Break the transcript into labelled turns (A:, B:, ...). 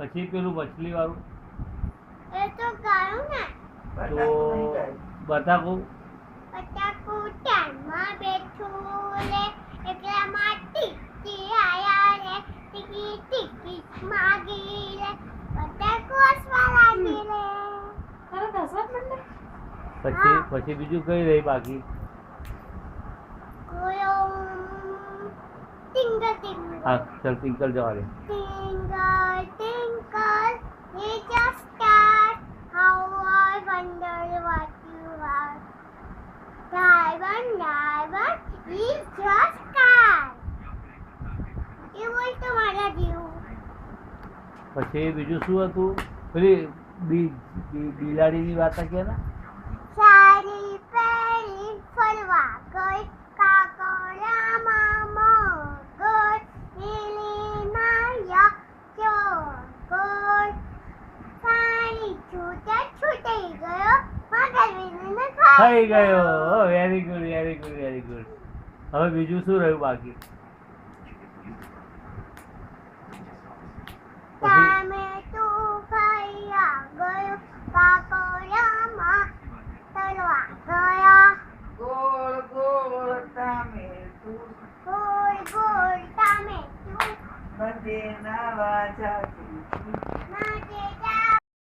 A: પછી પેલું મછલી વાળું
B: એ તો ગાયું ને
A: તો બટાકું
B: ટ્રેનમાં બેઠું લે એકલામાં ટીકી આયા રે ટિકિટ માગી રે બટાકું હસવા લાગી રે. તારે હસવા જ માંડે.
A: પછી બીજું કઈ રહી બાકી?
B: ટિંગલ ટિંગલ.
A: હા ચાલ ટિંકલ જવા દે.
B: Twinkle, twinkle, little star, how I wonder what you are. Diamond is your sky. એ બોલ તો મારા જેવું.
A: પછી બીજું શું હતું? પેલી બિલાડીની વાત કે ને
B: સારી પેરી ફરવા ગઈ કાકડામાં મગર લીલીના ચોગર પાણી છૂટી ગયો મગર લીલીને
A: થઈ ગયો. Very good very good very good. હવે બીજું શું રહ્યું બાકી?
B: ટામેટું ખાઈ ગયો કાક